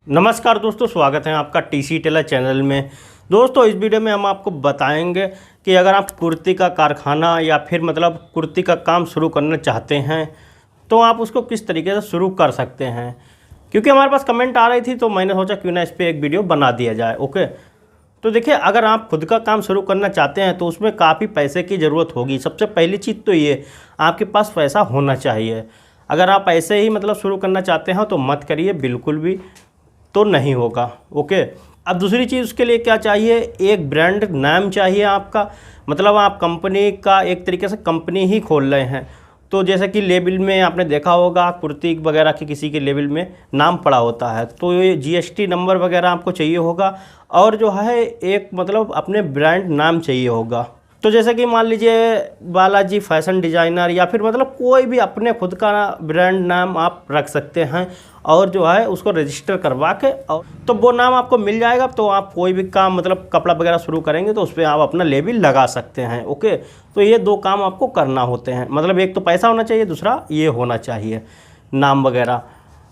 नमस्कार दोस्तों, स्वागत है आपका टीसी टेलर चैनल में। दोस्तों, इस वीडियो में हम आपको बताएंगे कि अगर आप कुर्ती का कारखाना या फिर मतलब कुर्ती का काम शुरू करना चाहते हैं तो आप उसको किस तरीके से शुरू कर सकते हैं। क्योंकि हमारे पास कमेंट आ रही थी तो मैंने सोचा क्यों ना इस पर एक वीडियो बना दिया जाए। ओके, तो देखिए, अगर आप खुद का काम शुरू करना चाहते हैं तो उसमें काफ़ी पैसे की ज़रूरत होगी। सबसे पहली चीज़ तो ये, आपके पास पैसा होना चाहिए। अगर आप ऐसे ही मतलब शुरू करना चाहते हैं तो मत करिए, बिल्कुल भी तो नहीं होगा। ओके, अब दूसरी चीज़ उसके लिए क्या चाहिए, एक ब्रांड नाम चाहिए आपका। मतलब आप कंपनी का एक तरीके से कंपनी ही खोल रहे हैं। तो जैसे कि लेबल में आपने देखा होगा, कुर्ती वगैरह की किसी के लेबल में नाम पड़ा होता है, तो ये जीएसटी नंबर वगैरह आपको चाहिए होगा। और जो है एक मतलब अपने ब्रांड नाम चाहिए होगा। तो जैसे कि मान लीजिए बालाजी फैशन डिज़ाइनर या फिर मतलब कोई भी अपने खुद का ब्रांड नाम आप रख सकते हैं और जो है उसको रजिस्टर करवा के, और तो वो नाम आपको मिल जाएगा। तो आप कोई भी काम मतलब कपड़ा वगैरह शुरू करेंगे तो उस पर आप अपना लेबल लगा सकते हैं। ओके, तो ये दो काम आपको करना होते हैं। मतलब एक तो पैसा होना चाहिए, दूसरा ये होना चाहिए नाम वगैरह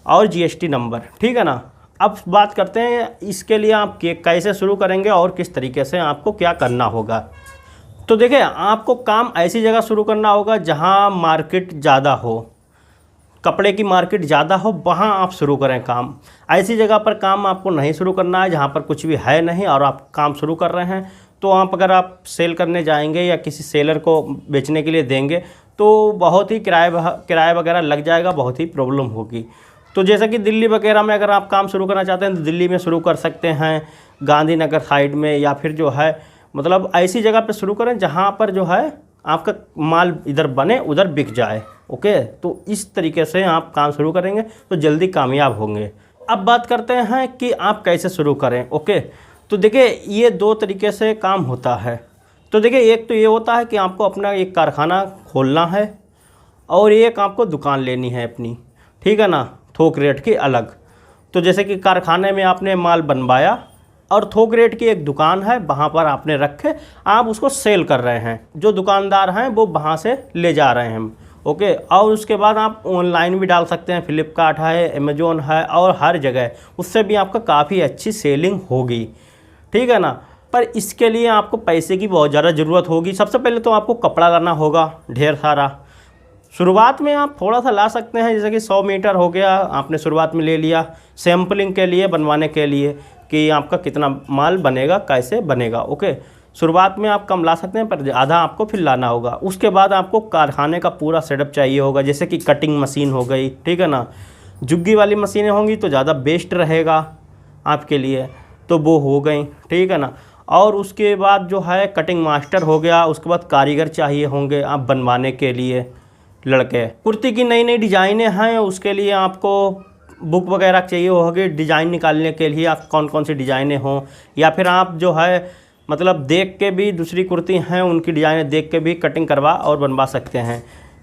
और जीएसटी नंबर। ठीक है ना। अब बात करते हैं इसके लिए आप कैसे शुरू करेंगे और किस तरीके से आपको क्या करना होगा। तो देखिए, आपको काम ऐसी जगह शुरू करना होगा जहां मार्केट ज़्यादा हो, कपड़े की मार्केट ज़्यादा हो, वहां आप शुरू करें काम। ऐसी जगह पर काम आपको नहीं शुरू करना है जहां पर कुछ भी है नहीं और आप काम शुरू कर रहे हैं। तो अगर आप सेल करने जाएंगे या किसी सेलर को बेचने के लिए देंगे तो बहुत ही किराया वगैरह लग जाएगा, बहुत ही प्रॉब्लम होगी। तो जैसे कि दिल्ली वगैरह में अगर आप काम शुरू करना चाहते हैं तो दिल्ली में शुरू कर सकते हैं, गांधीनगर साइड में, या फिर जो है मतलब ऐसी जगह पे शुरू करें जहाँ पर जो है आपका माल इधर बने उधर बिक जाए। ओके, तो इस तरीके से आप काम शुरू करेंगे तो जल्दी कामयाब होंगे। अब बात करते हैं कि आप कैसे शुरू करें। ओके, तो देखिए, ये दो तरीके से काम होता है। तो देखिए, एक तो ये होता है कि आपको अपना एक कारखाना खोलना है और एक आपको दुकान लेनी है अपनी। ठीक है ना, थोक रेट की अलग। तो जैसे कि कारखाने में आपने माल बनवाया और थोक रेट की एक दुकान है, वहाँ पर आपने रखे, आप उसको सेल कर रहे हैं। जो दुकानदार हैं वो वहाँ से ले जा रहे हैं। ओके, और उसके बाद आप ऑनलाइन भी डाल सकते हैं, फ्लिपकार्ट है, अमेजोन है और हर जगह, उससे भी आपका काफ़ी अच्छी सेलिंग होगी। ठीक है ना। पर इसके लिए आपको पैसे की बहुत ज़्यादा ज़रूरत होगी। सबसे पहले तो आपको कपड़ा लाना होगा ढेर सारा। शुरुआत में आप थोड़ा सा ला सकते हैं, जैसे कि 100 मीटर हो गया, आपने शुरुआत में ले लिया सैम्पलिंग के लिए, बनवाने के लिए कि आपका कितना माल बनेगा, कैसे बनेगा। ओके, शुरुआत में आप कम ला सकते हैं पर आधा आपको फिर लाना होगा। उसके बाद आपको कारखाने का पूरा सेटअप चाहिए होगा, जैसे कि कटिंग मशीन हो गई। ठीक है ना, जुग्गी वाली मशीनें होंगी तो ज़्यादा बेस्ट रहेगा आपके लिए, तो वो हो गई। ठीक है ना। और उसके बाद जो है कटिंग मास्टर हो गया। उसके बाद कारीगर चाहिए होंगे आप बनवाने के लिए, लड़के। कुर्ती की नई नई डिज़ाइनें हैं, उसके लिए आपको बुक वगैरह चाहिए होगी डिज़ाइन निकालने के लिए, आप कौन कौन सी डिज़ाइनें हों, या फिर आप जो है मतलब देख के भी दूसरी कुर्ती हैं उनकी डिज़ाइनें देख के भी कटिंग करवा और बनवा सकते हैं।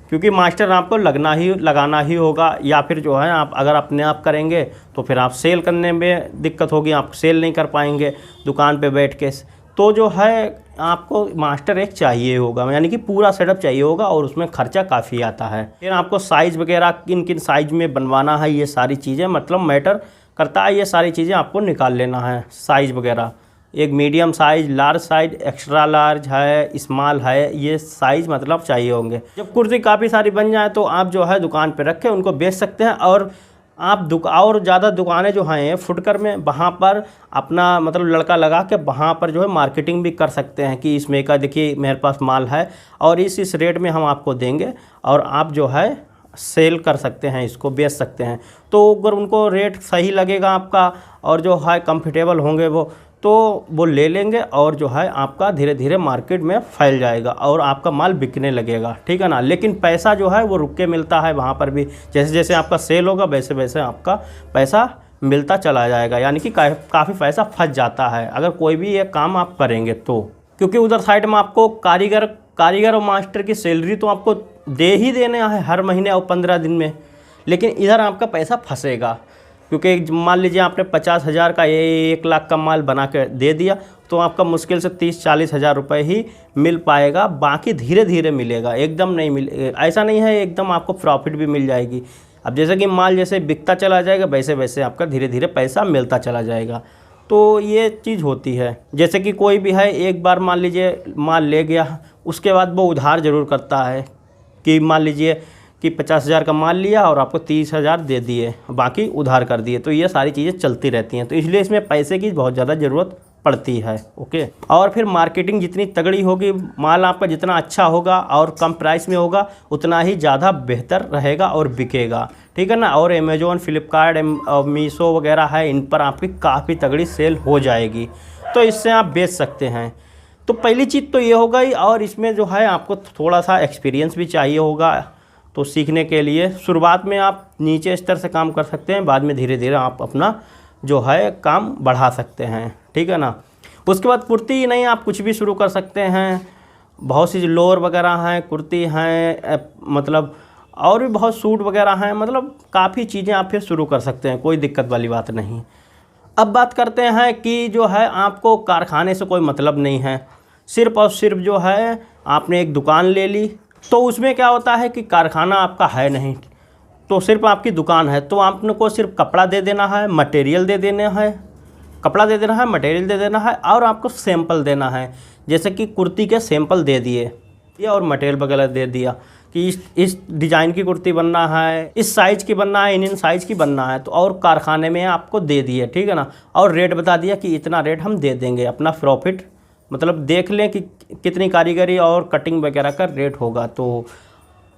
क्योंकि मास्टर आपको लगाना ही होगा, या फिर जो है आप अगर अपने आप करेंगे तो फिर आप सेल करने में दिक्कत होगी, आप सेल नहीं कर पाएंगे दुकान पे बैठ के। तो जो है आपको मास्टर एक चाहिए होगा, यानी कि पूरा सेटअप चाहिए होगा, और उसमें खर्चा काफ़ी आता है। फिर आपको साइज़ वगैरह किन किन साइज़ में बनवाना है, ये सारी चीज़ें मतलब मैटर करता है। ये सारी चीज़ें आपको निकाल लेना है, साइज़ वगैरह। एक medium size, large size, extra large है, स्मॉल है, ये साइज़ मतलब चाहिए होंगे। जब कुर्ती काफ़ी सारी बन जाए तो आप जो है दुकान पर रखें, उनको बेच सकते हैं। और आप और ज़्यादा दुकानें जो हैं फुटकर में, वहाँ पर अपना मतलब लड़का लगा के वहाँ पर जो है मार्केटिंग भी कर सकते हैं कि इसमें का देखिए मेरे पास माल है और इस रेट में हम आपको देंगे, और आप जो है सेल कर सकते हैं, इसको बेच सकते हैं। तो अगर उनको रेट सही लगेगा आपका और जो है कंफर्टेबल होंगे वो ले लेंगे, और जो है आपका धीरे धीरे मार्केट में फैल जाएगा और आपका माल बिकने लगेगा। ठीक है ना। लेकिन पैसा जो है वो रुक के मिलता है वहाँ पर भी, जैसे जैसे आपका सेल होगा वैसे वैसे आपका पैसा मिलता चला जाएगा, यानी कि काफ़ी पैसा फंस जाता है अगर कोई भी ये काम आप करेंगे तो। क्योंकि उधर साइड में आपको कारीगर और मास्टर की सैलरी तो आपको दे ही देना है हर महीने और 15 दिन में, लेकिन इधर आपका पैसा फंसेगा। क्योंकि मान लीजिए आपने 50,000 का 1 लाख का माल बना के दे दिया तो आपका मुश्किल से 30-40 हज़ार रुपये ही मिल पाएगा, बाकी धीरे धीरे मिलेगा, एकदम नहीं ऐसा नहीं है एकदम आपको प्रॉफिट भी मिल जाएगी। अब जैसे कि माल जैसे बिकता चला जाएगा वैसे वैसे आपका धीरे धीरे पैसा मिलता चला जाएगा। तो ये चीज़ होती है। जैसे कि कोई भी है, एक बार मान लीजिए माल ले गया, उसके बाद वो उधार ज़रूर करता है कि मान लीजिए कि 50,000 का माल लिया और आपको 30,000 दे दिए, बाकी उधार कर दिए। तो ये सारी चीज़ें चलती रहती हैं, तो इसलिए इसमें पैसे की बहुत ज़्यादा ज़रूरत पड़ती है। ओके, और फिर मार्केटिंग जितनी तगड़ी होगी, माल आपका जितना अच्छा होगा और कम प्राइस में होगा, उतना ही ज़्यादा बेहतर रहेगा और बिकेगा, ठीक है ना। और अमेज़ॉन, फ्लिपकार्ट, मीशो वगैरह है, इन पर आपकी काफ़ी तगड़ी सेल हो जाएगी, तो इससे आप बेच सकते हैं। तो पहली चीज़ तो ये होगा ही, और इसमें जो है आपको थोड़ा सा एक्सपीरियंस भी चाहिए होगा। तो सीखने के लिए शुरुआत में आप नीचे स्तर से काम कर सकते हैं, बाद में धीरे धीरे आप अपना जो है काम बढ़ा सकते हैं, ठीक है ना। उसके बाद कुर्ती ही नहीं, आप कुछ भी शुरू कर सकते हैं। बहुत सी लोअर वगैरह हैं, कुर्ती हैं, मतलब और भी बहुत सूट वगैरह हैं, मतलब काफ़ी चीज़ें आप फिर शुरू कर सकते हैं, कोई दिक्कत वाली बात नहीं। अब बात करते हैं कि जो है आपको कारखाने से कोई मतलब नहीं है, सिर्फ़ और सिर्फ जो है आपने एक दुकान ले ली, तो उसमें क्या होता है कि कारखाना आपका है नहीं, तो सिर्फ आपकी दुकान है, तो आपको सिर्फ कपड़ा दे देना है, मटेरियल दे देना है, कपड़ा दे देना है, मटेरियल दे देना है, और आपको सैंपल देना है। जैसे कि कुर्ती के सैंपल दे दिए और मटेरियल वगैरह दे दिया कि इस डिज़ाइन की कुर्ती बनना है, इस साइज़ की बनना है, इन साइज़ की बनना है, तो और कारखाने में आपको दे दिए, ठीक है ना। और रेट बता दिया कि इतना रेट हम दे देंगे, अपना प्रॉफिट मतलब देख लें कि कितनी कारीगरी और कटिंग वगैरह का रेट होगा, तो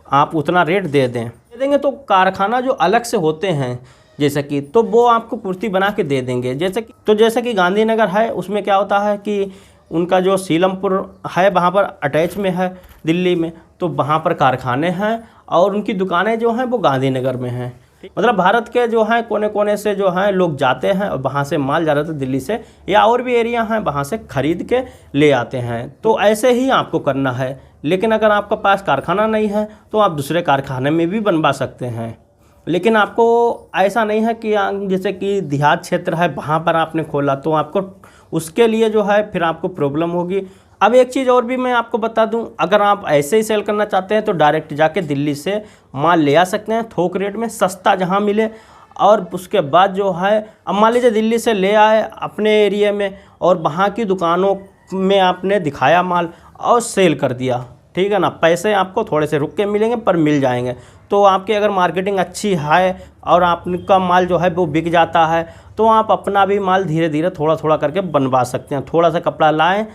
आप उतना रेट दे देंगे। तो कारखाना जो अलग से होते हैं जैसे कि, तो वो आपको कुर्ती बना के दे देंगे। जैसे कि गांधीनगर है, उसमें क्या होता है कि उनका जो सीलमपुर है वहाँ पर अटैच में है दिल्ली में, तो वहाँ पर कारखाने हैं और उनकी दुकानें जो हैं वो गांधीनगर में हैं। मतलब भारत के जो हैं कोने कोने से जो हैं लोग जाते हैं और वहाँ से माल ज़्यादातर दिल्ली से या और भी एरिया हैं वहाँ से ख़रीद के ले आते हैं। तो ऐसे ही आपको करना है। लेकिन अगर आपका पास कारखाना नहीं है तो आप दूसरे कारखाने में भी बनवा सकते हैं। लेकिन आपको ऐसा नहीं है कि जैसे कि देहात क्षेत्र है वहाँ पर आपने खोला, तो आपको उसके लिए जो है फिर आपको प्रॉब्लम होगी। अब एक चीज़ और भी मैं आपको बता दूं, अगर आप ऐसे ही सेल करना चाहते हैं तो डायरेक्ट जाके दिल्ली से माल ले आ सकते हैं थोक रेट में, सस्ता जहां मिले। और उसके बाद जो है, अब मान लीजिए दिल्ली से ले आए अपने एरिया में और वहां की दुकानों में आपने दिखाया माल और सेल कर दिया, ठीक है ना। पैसे आपको थोड़े से रुक के मिलेंगे पर मिल जाएंगे। तो आपकी अगर मार्केटिंग अच्छी है और आपका माल जो है वो बिक जाता है, तो आप अपना भी माल धीरे धीरे थोड़ा थोड़ा करके बनवा सकते हैं। थोड़ा सा कपड़ा लाएँ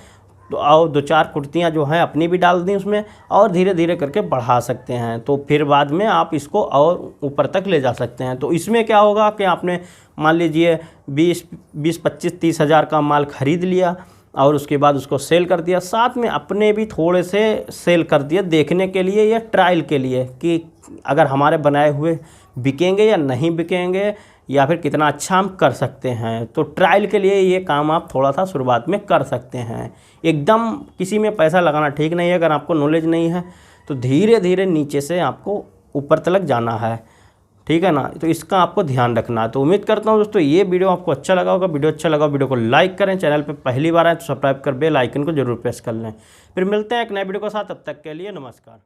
तो और 2-4 कुर्तियाँ जो हैं अपनी भी डाल दी उसमें, और धीरे धीरे करके बढ़ा सकते हैं। तो फिर बाद में आप इसको और ऊपर तक ले जा सकते हैं। तो इसमें क्या होगा कि आपने मान लीजिए 20-25-30 हज़ार का माल ख़रीद लिया और उसके बाद उसको सेल कर दिया, साथ में अपने भी थोड़े से सेल कर दिए देखने के लिए या ट्रायल के लिए कि अगर हमारे बनाए हुए बिकेंगे या नहीं बिकेंगे, या फिर कितना अच्छा हम कर सकते हैं। तो ट्रायल के लिए ये काम आप थोड़ा सा शुरुआत में कर सकते हैं। एकदम किसी में पैसा लगाना ठीक नहीं है। अगर आपको नॉलेज नहीं है तो धीरे धीरे नीचे से आपको ऊपर तक जाना है, ठीक है ना। तो इसका आपको ध्यान रखना है। तो उम्मीद करता हूँ दोस्तों ये वीडियो आपको अच्छा लगा होगा। वीडियो अच्छा लगा वीडियो को लाइक करें, चैनल पर पहली बार आए तो सब्सक्राइब कर बेल आइकन को जरूर प्रेस कर लें। फिर मिलते हैं एक नए वीडियो के साथ, तब तक के लिए नमस्कार।